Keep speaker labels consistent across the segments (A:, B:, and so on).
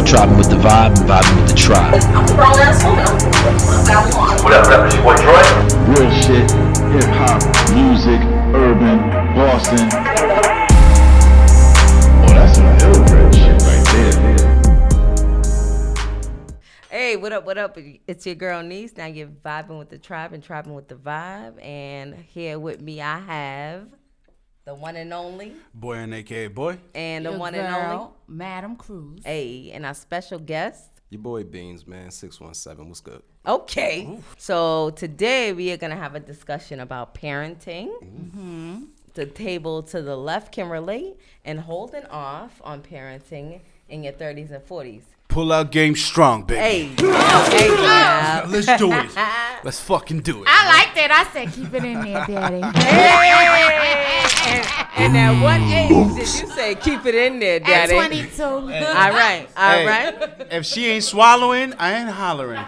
A: Tribing with the vibe and vibing with the tribe.
B: I'm a grown ass woman.
C: What up, it's your boy Troy.
D: Real shit, hip hop, music, urban, Boston. Oh, that's some ill-bred shit right there.
E: Hey, what up? It's your girl Niece. Now you're vibing with the tribe and tribing with the vibe. And here with me I have the one and only
F: Boy and AKA Boy.
E: And the
G: your
E: one
G: girl,
E: and only
G: Madam Cruz.
E: Hey, and our special guest.
H: Your boy Beans, man, 617. What's good?
E: Okay. Ooh. So today we are going to have a discussion about parenting.
G: Mm-hmm.
E: The table to the left can relate and holding off on parenting in your 30s and 40s.
F: Pull out game strong, baby.
E: Hey, now.
F: Let's do it. Let's fucking do it.
G: I like that. I said keep it in there, daddy.
E: Hey. And at what age did you say keep it in there, daddy?
G: At 22.
E: All right.
F: If she ain't swallowing, I ain't hollering.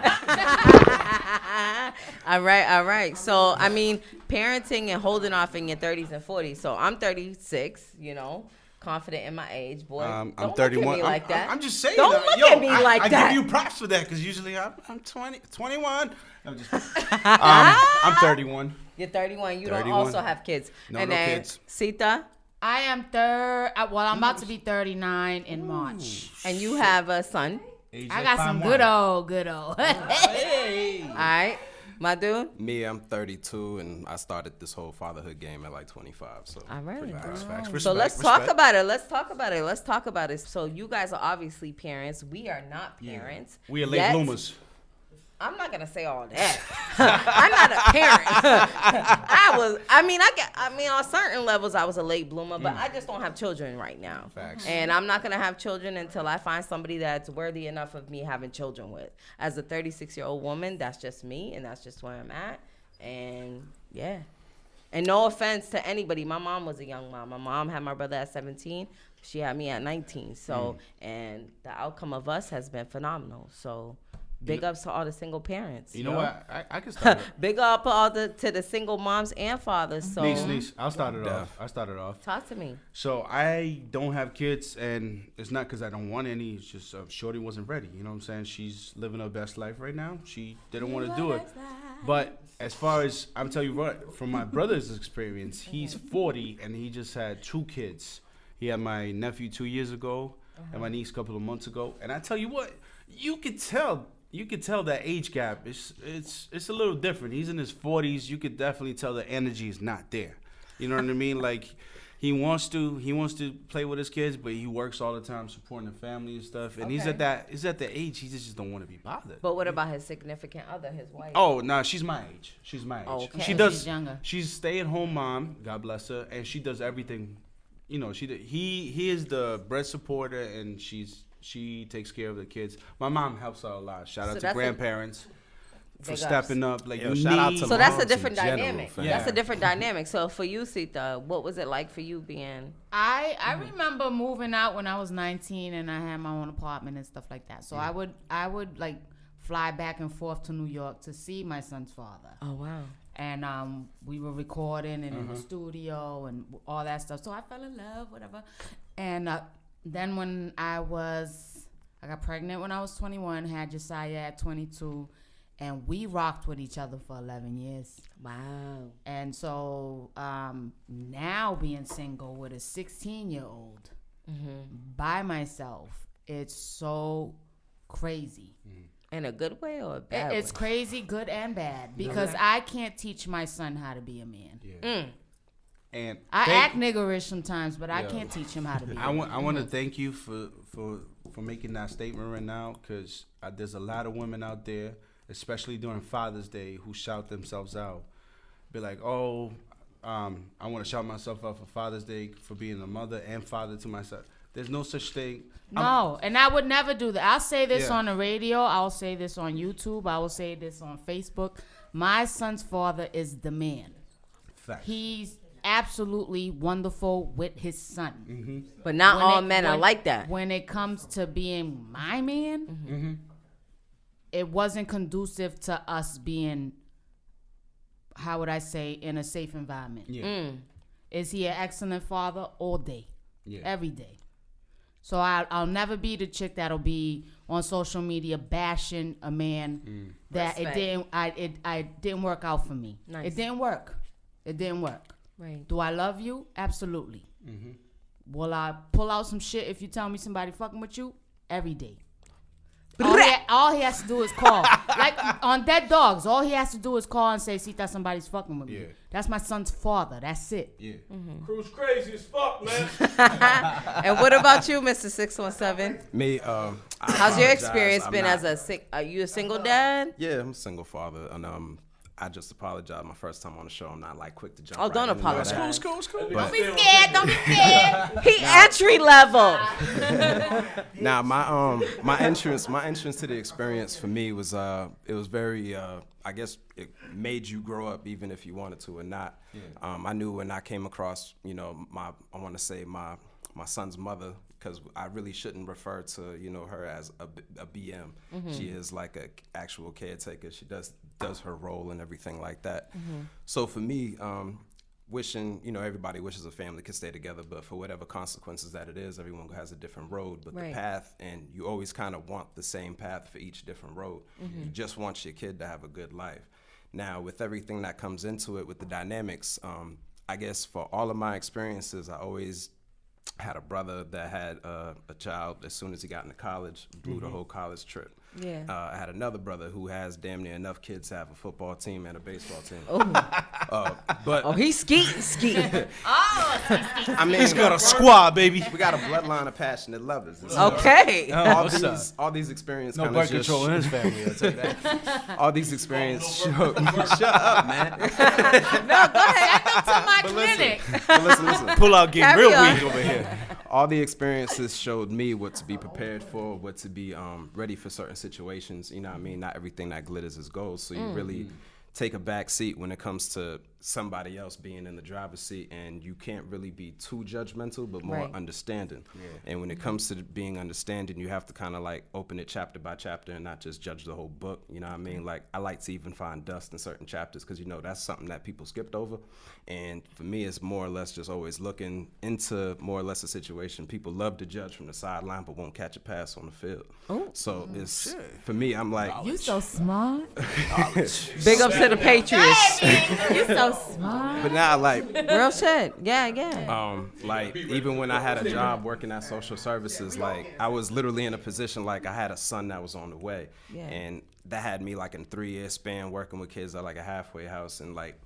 E: All right. So, I mean, parenting and holding off in your 30s and 40s. So, I'm 36, confident in my age. Boy,
F: I'm
E: don't
F: 31.
E: Look at me like that.
F: I'm just saying.
E: Don't look at me like that.
F: I give you props for that because usually I'm 21. I'm 31.
E: You're 31. You
F: 31.
E: don't also have kids.
F: No,
E: and
F: no
E: then
F: kids.
E: Sita?
G: I am I'm about to be 39 in March.
E: And you have a son.
G: I got some good old.
F: Hey.
E: All right. My dude?
H: Me, I'm 32, and I started this whole fatherhood game at like 25. So
E: all right.
F: Facts.
E: So let's talk about it. Let's talk about it. So you guys are obviously parents. We are not parents.
F: We are late bloomers.
E: I'm not gonna say all that. I'm not a parent. On certain levels, I was a late bloomer, but I just don't have children right now.
F: Facts.
E: And I'm not gonna have children until I find somebody that's worthy enough of me having children with. As a 36-year-old woman, that's just me, and that's just where I'm at. And yeah. And no offense to anybody. My mom was a young mom. My mom had my brother at 17. She had me at 19. So, and the outcome of us has been phenomenal. So. Big ups to all the single parents.
F: You know what? I can start it.
E: Big up to the single moms and fathers. So
F: Niece, I'll start it off.
E: Talk to me.
F: So I don't have kids, and it's not because I don't want any. It's just Shorty wasn't ready. You know what I'm saying? She's living her best life right now. She didn't want to do it. But as far as, I'm telling you what, from my brother's experience, he's 40, and he just had 2 kids. He had my nephew 2 years ago, and my niece a couple of months ago. And I tell you what, you could tell that age gap. It's a little different. He's in his 40s. You could definitely tell the energy is not there. You know what I mean? Like he wants to play with his kids, but he works all the time supporting the family and stuff. And he's at the age he just don't want to be bothered.
E: But what about his significant other, his wife?
F: Oh, no, she's my age.
E: Okay.
F: She's
G: younger.
F: She's stay-at-home mom. God bless her, and she does everything. He is the bread supporter, and she takes care of the kids. My mom helps her a lot. Shout out to grandparents for stepping up.
H: shout out to
E: so that's a
H: moms
E: different
H: in general,
E: dynamic.
H: fam.
E: That's a different dynamic. So for you, Sita, what was it like for you being?
G: I remember moving out when I was 19 and I had my own apartment and stuff like that. So I would like fly back and forth to New York to see my son's father.
E: Oh wow.
G: And we were recording and in the studio and all that stuff. So I fell in love, whatever. And then when I got pregnant when I was 21, had Josiah at 22, and we rocked with each other for 11 years.
E: Wow.
G: And so now being single with a 16-year-old by myself, it's so crazy.
E: In a good way or a bad way?
G: It's crazy, good and bad, because I can't teach my son how to be a man.
F: Yeah. And
G: I act niggerish sometimes, but I can't teach him how to be.
F: I want to thank you for making that statement right now, because there's a lot of women out there, especially during Father's Day, who shout themselves out. Be like, I want to shout myself out for Father's Day for being a mother and father to my son. There's no such thing.
G: And I would never do that. I'll say this on the radio. I'll say this on YouTube. I will say this on Facebook. My son's father is the man.
F: Fact.
G: He's absolutely wonderful with his son.
E: But not all men are like that.
G: When it comes to being my man, it wasn't conducive to us being, how would I say, in a safe environment.
F: Yeah.
G: Is he an excellent father? All day.
F: Yeah.
G: Every day. So I'll never be the chick that'll be on social media bashing a man that it didn't work out for me.
E: Nice.
G: It didn't work.
E: Right.
G: Do I love you? Absolutely. Will I pull out some shit if you tell me somebody fucking with you? Every day. All he has to do is call. Like on Dead Dogs, all he has to do is call and say, Sita, somebody's fucking with me.
F: Yeah.
G: That's my son's father. That's it.
F: Yeah.
B: Crew's crazy as fuck, man.
E: And what about you, Mr. 617?
H: Me,
E: How's your experience been as are you a single dad?
H: Yeah, I'm a single father, and I just apologize. My first time on the show, I'm not like quick to jump.
E: Oh, don't
H: in and all that.
E: apologize.
G: Don't be scared. Don't be scared.
E: He entry level.
H: Now, my entrance to the experience for me was it was very I guess it made you grow up even if you wanted to or not. I knew when I came across I want to say my son's mother, because I really shouldn't refer to her as a BM. She is like a actual caretaker. She does her role and everything like that. So for me, wishing everybody wishes a family could stay together, but for whatever consequences that it is, everyone has a different road. But the path, and you always kind of want the same path for each different road. You just want your kid to have a good life. Now, with everything that comes into it, with the dynamics, I guess for all of my experiences, I always had a brother that had a child as soon as he got into college, blew the whole college trip.
E: Yeah.
H: I had another brother who has damn near enough kids to have a football team and a baseball team. But
E: He's skeeting.
H: I mean,
B: He's got a squad, baby.
H: we got a bloodline of passionate lovers. And
E: Okay.
H: all these experiences
F: No
H: kind
F: birth
H: of just
F: control in his family, I'll tell you that.
H: all these experiences show. Shut up, man.
E: No, go ahead.
G: To my clinic.
H: But listen.
B: Pull out getting
E: Carry
B: real
E: on.
B: weak over here.
H: All the experiences showed me what to be prepared for, what to be ready for certain situations. You know what I mean? Not everything that glitters is gold. So you really take a back seat when it comes to somebody else being in the driver's seat, and you can't really be too judgmental, but more understanding. And when it comes to being understanding, you have to kind of like open it chapter by chapter and not just judge the whole book. You know what I mean? Like, I like to even find dust in certain chapters, because that's something that people skipped over. And for me, it's more or less just always looking into more or less a situation. People love to judge from the sideline, but won't catch a pass on the field. So it's for me, I'm like,
G: You so smart.
E: Big ups to the Patriots.
G: You so smart.
H: but now like.
E: Real shit. Yeah.
H: Like, even when I had a job working at social services, like, I was literally in a position like I had a son that was on the way.
E: Yeah.
H: And that had me like in 3-year span working with kids at like a halfway house. And like,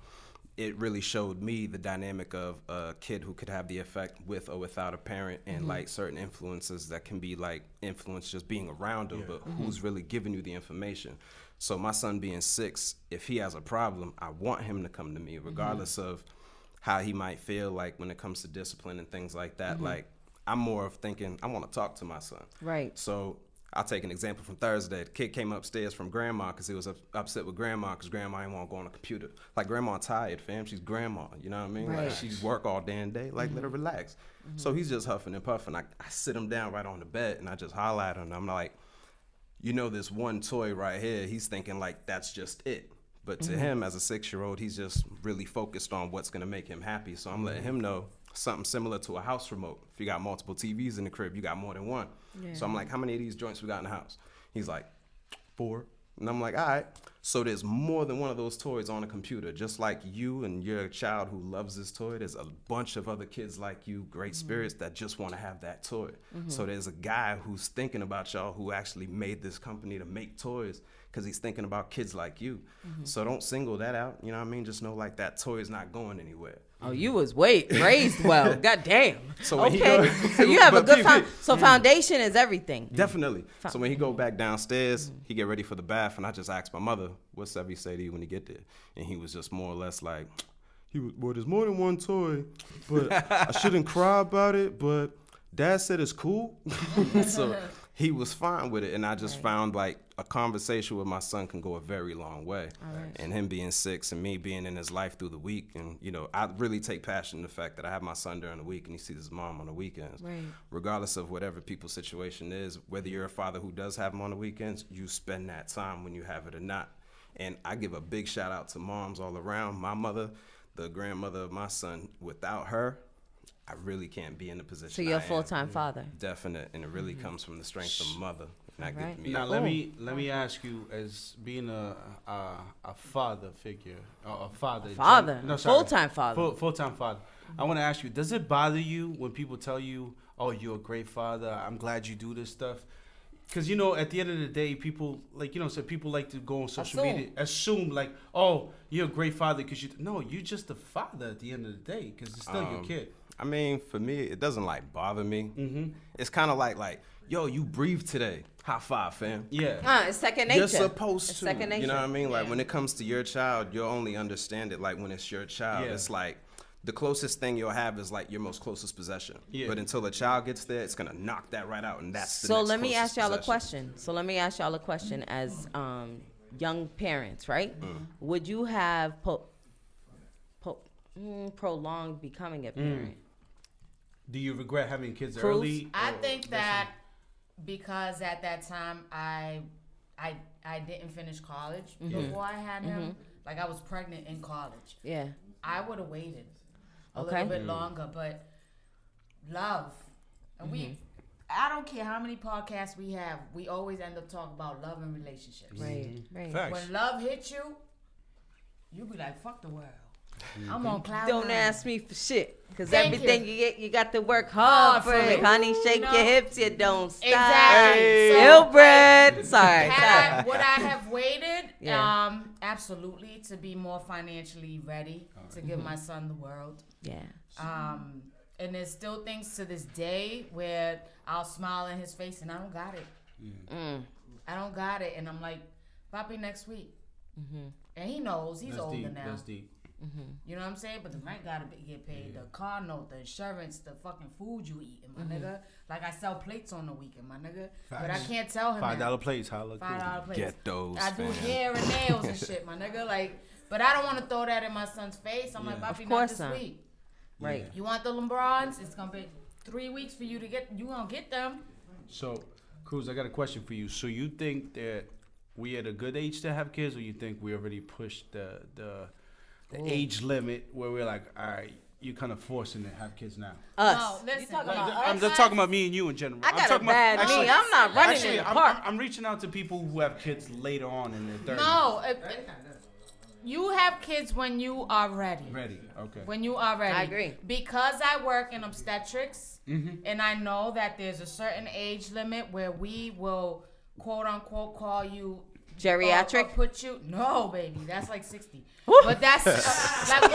H: it really showed me the dynamic of a kid who could have the effect with or without a parent, and like certain influences that can be like influence just being around them, but who's really giving you the information. So my son being 6, if he has a problem, I want him to come to me regardless of how he might feel like when it comes to discipline and things like that. Like, I'm more of thinking, I want to talk to my son.
E: Right.
H: So I'll take an example from Thursday. The kid came upstairs from grandma because he was upset with grandma because grandma didn't want to go on the computer. Like, grandma tired, fam. She's grandma, you know what I mean?
E: Right.
H: Like, she's work all damn day. Like, let her relax. So he's just huffing and puffing. I sit him down right on the bed and I just holler at him. I'm like, this one toy right here, he's thinking like that's just it. But to him, as a 6-year-old, he's just really focused on what's going to make him happy. So I'm letting him know something similar to a house remote. If you got multiple TVs in the crib, you got more than one. So I'm like, how many of these joints we got in the house? He's like, 4. And I'm like, all right. So there's more than one of those toys on a computer. Just like you and your child who loves this toy, there's a bunch of other kids like you, great spirits, that just want to have that toy. So there's a guy who's thinking about y'all who actually made this company to make toys, because he's thinking about kids like you. So don't single that out. You know what I mean? Just know like that toy is not going anywhere.
E: Oh, you was raised well. God damn.
H: So when he
E: okay.
H: go-
E: So you have a
H: But
E: good so foundation is everything.
H: Definitely. So when he go back downstairs, he get ready for the bath, and I just asked my mother, what's Sevy say to you when he get there? And he was just more or less like, well, there's more than one toy, but I shouldn't cry about it, but Dad said it's cool. So he was fine with it, and I just found like a conversation with my son can go a very long way. And him being 6 and me being in his life through the week, and I really take passion in the fact that I have my son during the week and he sees his mom on the weekends. Regardless of whatever people's situation is, whether you're a father who does have him on the weekends, you spend that time when you have it or not. And I give a big shout out to moms all around. My mother, the grandmother of my son, without her, I really can't be in the position.
E: So you're a
H: I am.
E: full-time father.
H: Definite, and it really comes from the strength of a mother. Not
E: Right.
H: giving me
F: Now
H: up.
F: let me ask you, as being a father figure, a father,
E: Full-time father.
F: full-time father. I want to ask you, does it bother you when people tell you, "Oh, you're a great father. I'm glad you do this stuff"? Because at the end of the day, people people like to go on social media, assume like, "Oh, you're a great father because you're just a father at the end of the day because it's still your kid."
H: I mean, for me, it doesn't like bother me. It's kind of like, yo, you breathe today. High five, fam.
F: Yeah.
E: It's second nature.
H: You're supposed
E: It's
H: to.
E: second nature.
H: You know what I mean? Like when it comes to your child, you'll only understand it like when it's your child.
F: Yeah.
H: It's like the closest thing you'll have is like your most closest possession.
F: Yeah.
H: But until the child gets there, it's gonna knock that right out, and that's the
E: So
H: next
E: let me
H: closest
E: ask y'all a
H: possession.
E: question. As young parents, right? Would you have prolonged becoming a parent?
F: Do you regret having kids
E: Cruz?
F: early?
G: I
F: or
G: think
F: that's
G: that because at that time I didn't finish college before I had him. Like I was pregnant in college.
E: Yeah.
G: I would have waited a
E: Okay.
G: little bit longer, but love. And I don't care how many podcasts we have, we always end up talking about love and relationships.
E: Right.
F: Facts.
G: When love hits you, you be like, fuck the world. I'm on cloud
E: Don't
G: nine.
E: ask me for shit, because
G: Thank
E: everything you get, you got to work hard for it. Honey, shake
G: know?
E: your hips, you don't stop.
G: Exactly. So,
E: Ill-bred. Sorry.
G: would I have waited?
E: Yeah.
G: Absolutely, to be more financially ready to give my son the world.
E: Yeah.
G: And there's still things to this day where I'll smile in his face and I don't got it. I don't got it, and I'm like, Papi, next week. And he knows he's
F: That's
G: older
F: deep.
G: now.
F: That's deep.
G: You know what I'm saying? But the rent gotta get paid. The car note, the insurance, the fucking food you eat, my nigga. Like I sell plates on the weekend, my nigga. But I can't tell him that.
F: $5 plates, holla.
G: $5 plates.
H: Get those,
G: I do
H: fam.
G: hair and nails and shit, my nigga. Like, but I don't want to throw that in my son's face. I'm like, Papi, not
E: course
G: this
E: not.
G: week.
E: Right.
G: You want the LeBrons? It's gonna be 3 weeks for you to get. You gonna get them?
F: So, Cruz, I got a question for you. So you think that we at a good age to have kids, or you think we already pushed the age limit where we're like, all right, you're kind of forcing to have kids now?
E: Us.
G: No, listen.
F: I'm just talking about me and you in general.
E: I
F: I'm
E: got a
F: talking
E: bad
F: about,
E: knee. I'm not running
F: actually,
E: in the park.
F: I'm reaching out to people who have kids later on in their 30s.
G: No, you have kids when you are ready.
F: Ready, okay.
G: When you are ready.
E: I agree.
G: Because I work in obstetrics, and I know that there's a certain age limit where we will, quote unquote, call you
E: Geriatric?
G: or put you. No, baby, that's like 60. But that's like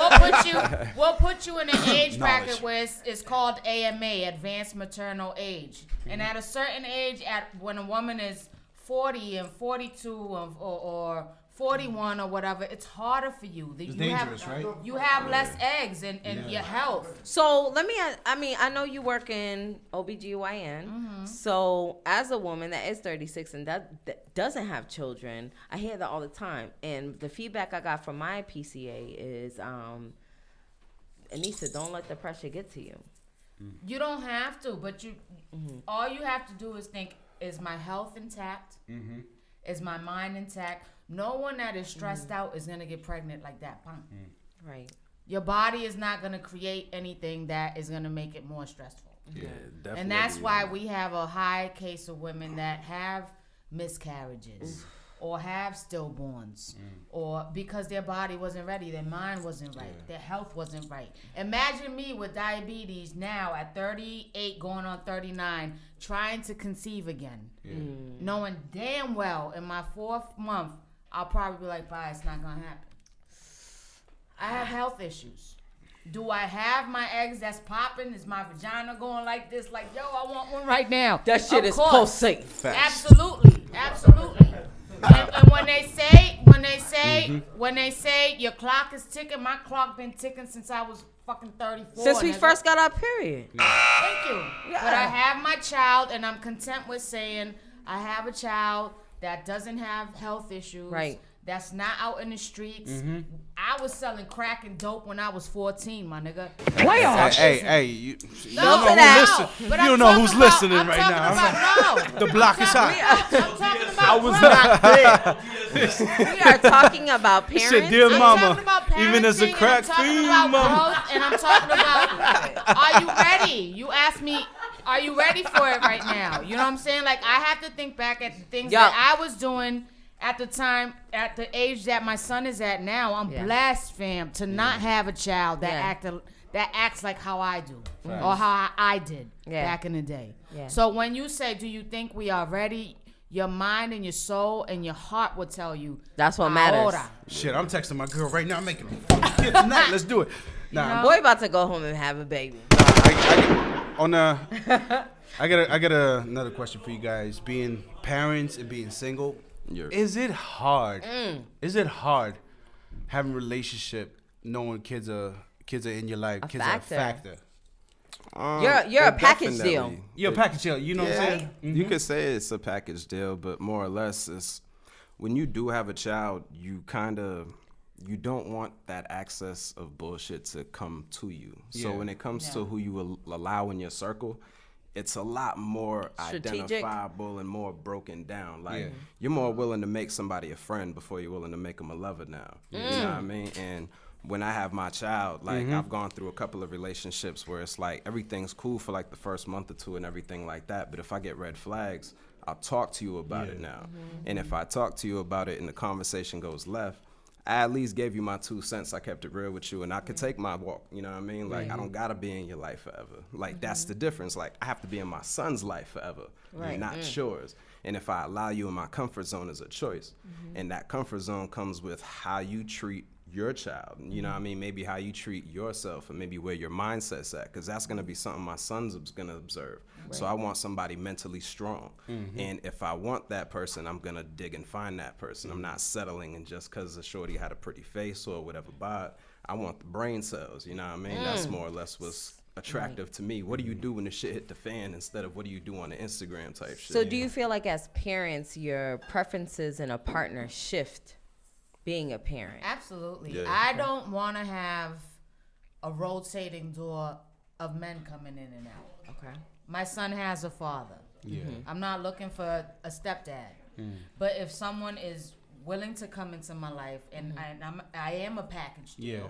G: we'll put you in an age bracket where it's called AMA, Advanced Maternal Age, and at a certain age, when a woman is 40 and 42 or 41 or whatever, it's harder for you.
F: It's dangerous, right?
G: You have less eggs and your health.
E: So let me ask, I know you work in OBGYN. So as a woman that is 36 and that doesn't have children, I hear that all the time. And the feedback I got from my PCA is, Anissa, don't let the pressure get to you.
G: You don't have to, but all you have to do is think, is my health intact? Is my mind intact? No one that is stressed out is going to get pregnant like that.
E: Right.
G: Your body is not going to create anything that is going to make it more stressful.
H: Yeah, definitely.
G: And that's why we have a high case of women that have miscarriages or have stillborns or because their body wasn't ready, their mind wasn't right, their health wasn't right. Imagine me with diabetes now at 38 going on 39 trying to conceive again. Knowing damn well in my 4th month I'll probably be like, bye, it's not going to happen. I have health issues. Do I have my eggs that's popping? Is my vagina going like this? Like, yo, I want one right now.
E: That shit
G: Of
E: is
G: course.
E: pulsating.
G: Absolutely. And when they say your clock is ticking, my clock been ticking since I was fucking 34.
E: Since we first got our period.
G: Thank you. Yeah. But I have my child, and I'm content with saying I have a child that doesn't have health issues.
E: Right.
G: that's not out in the streets. I was selling crack and dope when I was 14, my nigga.
F: Hey, you
G: No,
F: don't know
G: no,
F: who listen.
G: but
F: You
G: I'm
F: don't know
G: talking
F: who's
G: about-
F: listening
G: I'm
F: right
G: talking
F: now.
G: about- no.
F: The block is hot.
G: I'm talking about
F: I was not there.
E: We are talking about
F: He
E: parents.
F: said, "Dear
G: I'm
F: mama,
G: talking about
F: even as a
G: parenting,
F: crack
G: and I'm talking
F: fiend,
G: about
F: mama."
G: growth, and I'm talking about, are you ready? You asked me, are you ready for it right now? You know what I'm saying? Like, I have to think back at the things
E: Yup.
G: that I was doing at the time, at the age that my son is at now. I'm blessed, fam, to not have a child that acts like how I do or how I did back in the day.
E: Yeah.
G: So when you say, do you think we are ready? Your mind and your soul and your heart will tell you.
E: That's what matters.
G: Ahora.
F: Shit, I'm texting my girl right now. I'm making a fucking kid tonight. Let's do it. Nah,
E: Boy about to go home and have a baby.
F: I got another question for you guys. Being parents and being single, is it hard? Is it hard having a relationship, knowing kids are in your life? Kids are a factor.
E: You're a package
H: Definitely.
E: deal.
F: You're a package deal. You know what I'm saying?
H: You could say it's a package deal, but more or less, it's when you do have a child, you don't want that access of bullshit to come to you. So when it comes to who you will allow in your circle, it's a lot more
E: Strategic.
H: identifiable and more broken down. Like you're more willing to make somebody a friend before you're willing to make them a lover now. You know what I mean? And when I have my child, like I've gone through a couple of relationships where it's like everything's cool for like the first month or two and everything like that. But if I get red flags, I'll talk to you about it now. And if I talk to you about it and the conversation goes left, I at least gave you my 2 cents. I kept it real with you, and I could take my walk. You know what I mean? Like I don't gotta be in your life forever. Like that's the difference. Like I have to be in my son's life forever, not yours. And if I allow you in my comfort zone is a choice, and that comfort zone comes with how you treat your child. You know what I mean? Maybe how you treat yourself, and maybe where your mindset's at, because that's gonna be something my son's gonna observe. So I want somebody mentally strong, and if I want that person, I'm gonna dig and find that person. I'm not settling and just because the shorty had a pretty face or whatever, but I want the brain cells. You know what I mean? That's more or less what's attractive to me. What do you do when the shit hit the fan instead of what do you do on the Instagram type shit?
E: So do you feel like as parents, your preferences in a partner shift being a parent?
G: Absolutely.
H: Yeah.
G: I don't want to have a rotating door of men coming in and out.
E: Okay.
G: My son has a father.
F: Yeah.
G: I'm not looking for a stepdad. But if someone is willing to come into my life, and I am a package deal,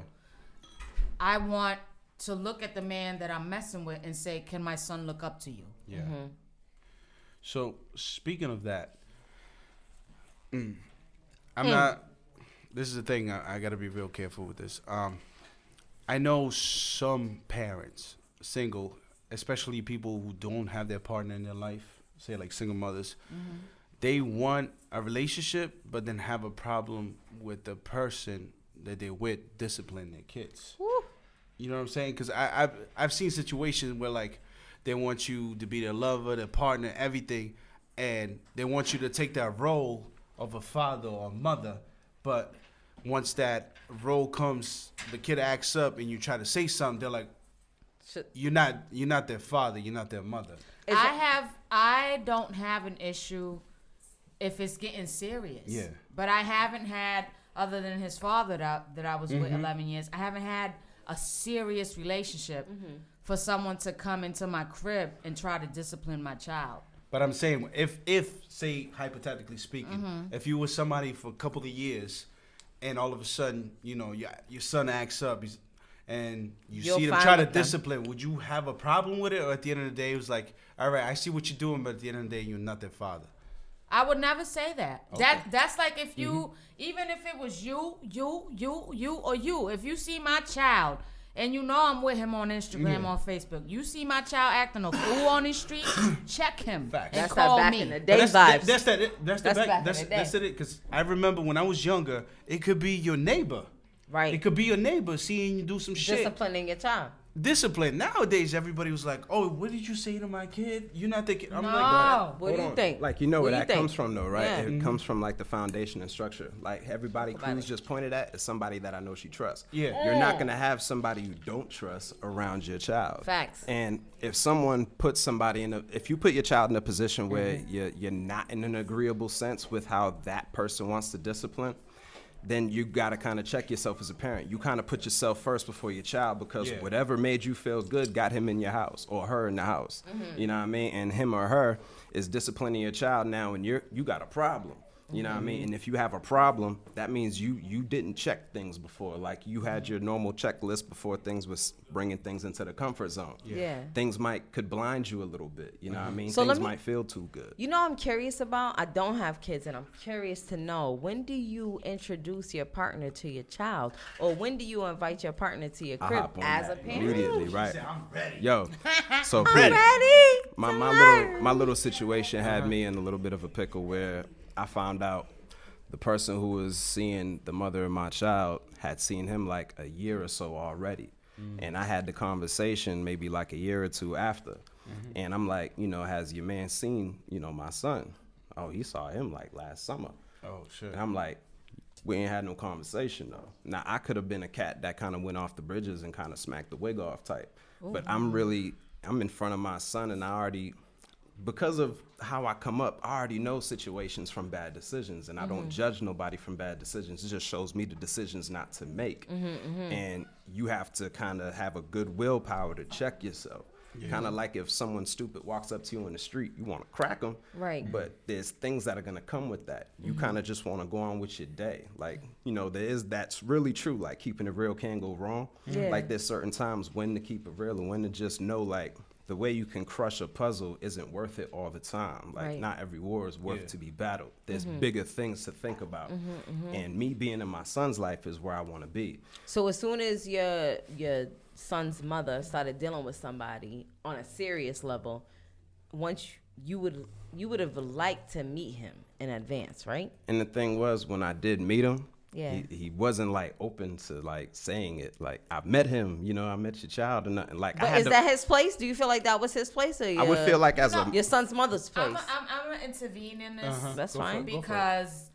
G: I want to look at the man that I'm messing with and say, can my son look up to you?
F: Yeah. So speaking of that, I'm not. This is the thing. I got to be real careful with this. I know some parents, single, especially people who don't have their partner in their life, say like single mothers, they want a relationship, but then have a problem with the person that they're with discipline their kids. You know what I'm saying? Because I've seen situations where like they want you to be their lover, their partner, everything, and they want you to take that role of a father or a mother, but once that role comes, the kid acts up and you try to say something, they're like, you're not their father, you're not their mother.
G: I don't have an issue if it's getting serious.
F: Yeah.
G: But I haven't had, other than his father that I was with 11 years, I haven't had a serious relationship for someone to come into my crib and try to discipline my child.
F: But I'm saying, if say, hypothetically speaking, if you were somebody for a couple of years and all of a sudden, you know, your son acts up and you see them try to discipline, would you have a problem with it? Or at the end of the day, it was like, all right, I see what you're doing, but at the end of the day, you're not their father.
G: I would never say that.
F: Okay.
G: That's like if you, even if it was you, or you, if you see my child and you know I'm with him on Instagram, on Facebook, you see my child acting a fool on the street, check him
F: Facts.
G: and
E: That's
G: call
E: that back
G: me.
E: in the day
F: But
E: vibes.
F: That's it. Because I remember when I was younger, it could be your neighbor.
E: Right.
F: It could be your neighbor seeing you do some shit.
E: Disciplining your child.
F: Discipline. Nowadays, everybody was like, "Oh, what did you say to my kid? You're not thinking." I'm
G: No.
F: like,
E: What do you think?
H: Like, you know where
E: What do
H: that
E: you think?
H: comes from, though, right?
E: Yeah.
H: It comes from, like, the foundation and structure. Like, everybody Cruz just pointed at is somebody that I know she trusts.
F: Yeah.
H: You're not going to have somebody you don't trust around your child.
E: Facts.
H: And if someone puts somebody if you put your child in a position where you're not in an agreeable sense with how that person wants to discipline, then you got to kind of check yourself as a parent. You kind of put yourself first before your child, because whatever made you feel good got him in your house or her in the house. You know what I mean? And him or her is disciplining your child now, and you got a problem. You know what I mean? And if you have a problem, that means you didn't check things before. Like, you had your normal checklist before things was bringing things into the comfort zone.
E: Yeah.
H: Things could blind you a little bit. You know what I mean?
E: So
H: Things might feel too good.
E: You know, I'm curious about. I don't have kids, and I'm curious to know, when do you introduce your partner to your child, or when do you invite your partner to your crib as a parent?
H: Immediately, right?
F: I'm ready.
H: Yo, so
E: I'm ready.
H: my little situation had me in a little bit of a pickle where I found out the person who was seeing the mother of my child had seen him like a year or so already. And I had the conversation maybe like a year or two after. And I'm like, has your man seen, my son? Oh, he saw him like last summer.
F: Oh, shit.
H: And I'm like, we ain't had no conversation though. Now, I could have been a cat that kind of went off the bridges and kind of smacked the wig off type. But I'm in front of my son, and I already, because of how I come up, I already know situations from bad decisions, and I don't judge nobody from bad decisions. It just shows me the decisions not to make. And you have to kind of have a good willpower to check yourself. Kind of like if someone stupid walks up to you in the street, you want to crack them.
E: Right.
H: But there's things that are going to come with that. You kind of just want to go on with your day. Like, that's really true. Like, keeping it real can go wrong.
E: Yeah.
H: Like, there's certain times when to keep it real and when to just know, like, the way you can crush a puzzle isn't worth it all the time. Like, not every war is worth to be battled. There's bigger things to think about. And me being in my son's life is where I want to be.
E: So as soon as your son's mother started dealing with somebody on a serious level, once you would have liked to meet him in advance, right?
H: And the thing was, when I did meet him,
E: Yeah.
H: he wasn't like open to like saying it. Like, I met him, I met your child and nothing. Like,
E: But is that his place? Do you feel like that was his place, or
H: I would feel like as
E: your son's mother's place?
G: I'm gonna intervene in this.
E: That's fine.
G: Because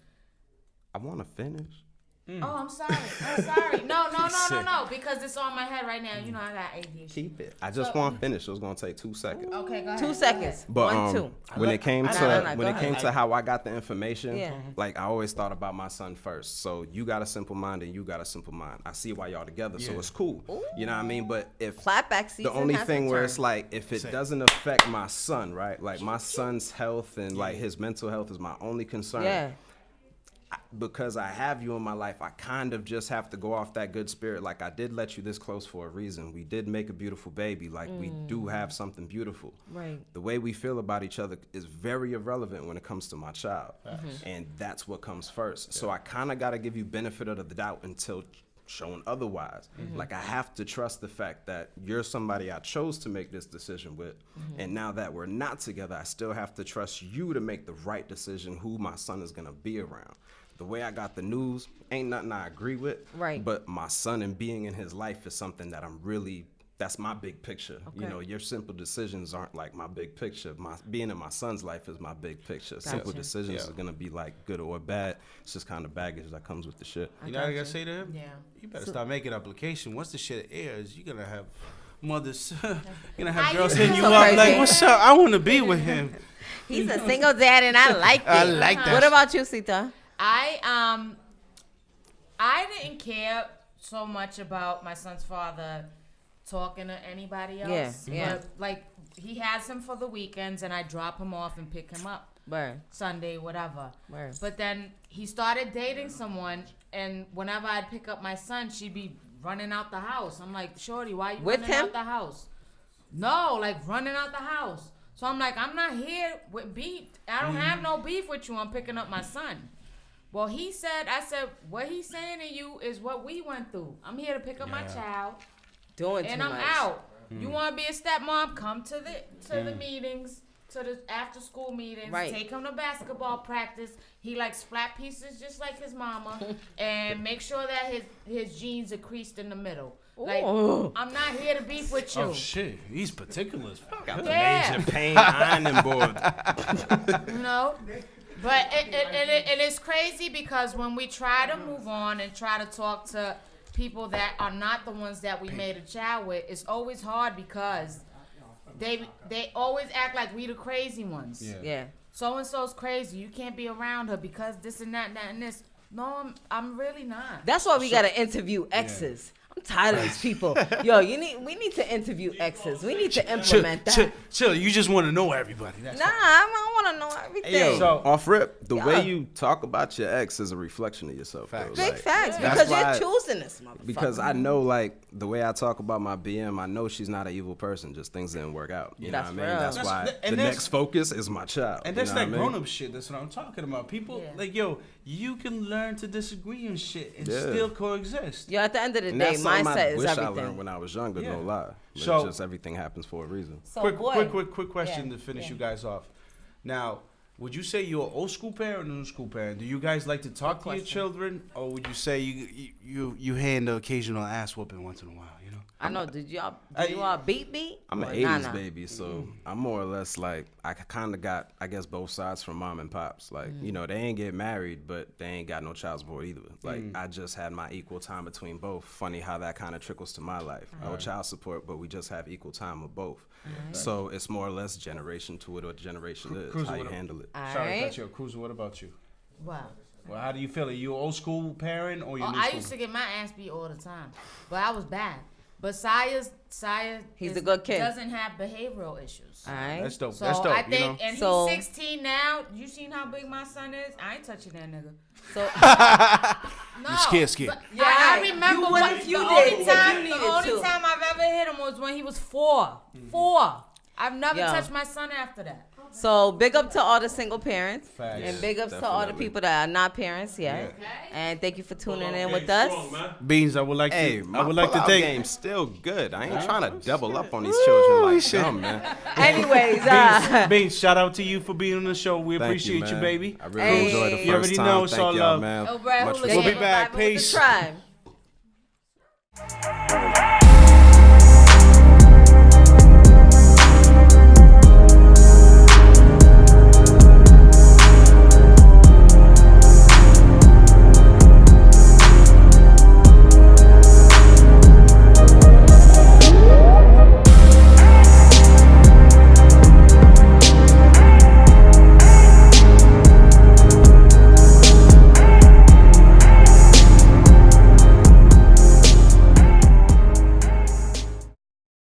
H: I want to finish.
G: Oh, I'm sorry. No. Because it's on my head right now. I got ADHD.
H: Keep it. I just want to finish. It was gonna take 2 seconds.
G: Okay, go ahead.
E: 2 seconds.
H: But
E: 1, 2.
H: when it came
E: No,
H: to how I got the information,
E: Yeah.
H: like, I always thought about my son first. So you got a simple mind and you got a simple mind. I see why y'all together, so it's cool. You know what I mean? But if
E: Clapback season
H: the only
E: has
H: thing where
E: returned.
H: it's like, if it doesn't affect my son, right? Like, my son's health and like his mental health is my only concern.
E: Yeah.
H: Because I have you in my life, I kind of just have to go off that good spirit. Like, I did let you this close for a reason. We did make a beautiful baby. Like, we do have something beautiful.
E: Right.
H: The way we feel about each other is very irrelevant when it comes to my child. And that's what comes first. So I kind of got to give you benefit of the doubt until shown otherwise. Like, I have to trust the fact that you're somebody I chose to make this decision with. And now that we're not together, I still have to trust you to make the right decision who my son is going to be around. The way I got the news ain't nothing I agree with.
E: Right.
H: But my son and being in his life is something that that's my big picture.
E: Okay.
H: Your simple decisions aren't like my big picture. Being in my son's life is my big picture. Simple decisions are going to be like good or bad. It's just kind of baggage that comes with the shit.
F: You know what I gotta say to him?
G: Yeah.
F: You better start making application. Once the shit airs, you're gonna have mothers, you're gonna have girls hitting you
E: So
F: up
E: crazy.
F: like, "What's up? I want to be with him."
E: He's a single dad, and I like it.
F: I like that.
E: What about you, Sita?
G: I didn't care so much about my son's father talking to anybody else.
E: Yeah.
G: But, like, he has him for the weekends, and I drop him off and pick him up
E: Word.
G: Sunday, whatever.
E: Word.
G: But then he started dating someone, and whenever I'd pick up my son, she'd be running out the house. I'm like, "Shorty, why you
E: With
G: running
E: him?
G: out the house?" No, like, running out the house. So I'm like, "I'm not here with beef. I don't have no beef with you. I'm picking up my son." Well, I said, what he's saying to you is what we went through. I'm here to pick up my child,
E: Doing
G: and
E: too
G: I'm
E: much.
G: out. You want to be a stepmom? Come to the meetings, to the after school meetings.
E: Right.
G: Take him to basketball practice. He likes flat pieces just like his mama, and make sure that his jeans are creased in the middle. Like,
E: Ooh.
G: I'm not here to beef with you.
F: Oh shit, he's particular as fuck.
G: Yeah.
H: Major pain ironing board.
G: But it is crazy because when we try to move on and try to talk to people that are not the ones that we made a child with, it's always hard because they always act like we the crazy ones.
E: Yeah.
G: So and so's crazy. You can't be around her because this and that and this. No, I'm really not.
E: That's why we gotta interview exes. I'm tired of these people. Yo, we need to interview exes. We need to implement that.
F: Chill. You just want to know everybody. That's
E: Nah, I don't want to know everything.
H: Hey, yo,
F: So-
H: off rip, the
E: Yeah.
H: way you talk about your ex is a reflection of yourself.
F: Facts.
H: Though.
E: Big
H: Like,
E: facts,
H: that's
E: because
H: why-
E: you're choosing this motherfucker.
H: Because I know, like, the way I talk about my BM, I know she's not an evil person. Just things didn't work out. You
E: That's
H: know what I mean?
E: real.
H: That's why
F: and
H: the
F: that's-
H: next focus is my child.
F: And that's
H: you know
F: that
H: what I mean?
F: grown-up shit. That's what I'm talking about. People,
G: Yeah.
F: like, yo, you can learn to disagree and shit and
H: Yeah.
F: still coexist.
E: Yo, at the end of the
H: And
E: day,
H: that's something
E: mindset
H: I
E: is
H: wish I
E: everything.
H: learned when I was younger.
F: Yeah.
H: No lie. But
F: So-
H: just everything happens for a reason.
E: So,
F: quick
E: boy,
F: question
E: Yeah,
F: to finish
E: yeah.
F: you guys off. Now, would you say you're an old school parent or new school parent? Do you guys like to talk to your
E: question.
F: children, or would you say you hand the occasional ass whooping once in a while? You know.
E: I know. Did you all beat me?
H: I'm an
E: Or
H: 80s
E: nah?
H: baby, so I'm more or less like, I kind of got, I guess, both sides from mom and pops. Like, you know, they ain't get married, but they ain't got no child support either. Like, I just had my equal time between both. Funny how that kind of trickles to my life. No child support, but we just have equal time with both. So it's more or less generation to what generation is,
F: Cruiser,
H: how you
F: what up?
H: handle it.
E: All
F: Sorry,
E: right.
F: cut you. Cruiser, what about you?
G: Wow.
F: Well, how do you feel? Are you an old school parent or you
G: Oh,
F: new
G: I
F: school?
G: used to get my ass beat all the time, but I was bad. But Saya
E: He's a good kid.
G: Doesn't have behavioral issues.
E: All right.
F: That's dope.
G: So
F: That's dope.
G: I think,
F: you know?
G: and
E: So-
G: he's 16 now. You seen how big my son is? I ain't touching that nigga.
E: So
G: No.
F: You're scared.
G: But
E: Yeah,
G: I remember
E: you would
G: what,
E: if you
G: the
E: did,
G: only
E: if you
G: time
E: needed
G: the only
E: to.
G: time I've ever hit him was when he was 4. 4. I've never
E: Yeah.
G: touched my son after that.
E: So big up to all the single parents,
F: Facts.
E: and big ups to all the
H: Definitely.
E: people that are not parents yet. And thank you for tuning in with us.
F: Beans, I would like
H: Hey,
F: to.
H: my
F: I would like to
H: pullout
F: thank.
H: game's still good. I ain't trying to double up on these children like them, man.
E: Anyways,
F: Beans, shout out to you for being on the show. We
H: Thank
F: appreciate you,
H: man.
F: baby.
H: I really
E: Hey.
H: enjoyed the
F: You already
H: first time.
F: know it's
H: Thank
F: all
H: y'all,
F: love.
H: man.
G: ill-bred
H: Much
G: hooligan.
F: We'll be
H: respect.
F: back.
E: Vibing with the
F: Peace.
E: tribe.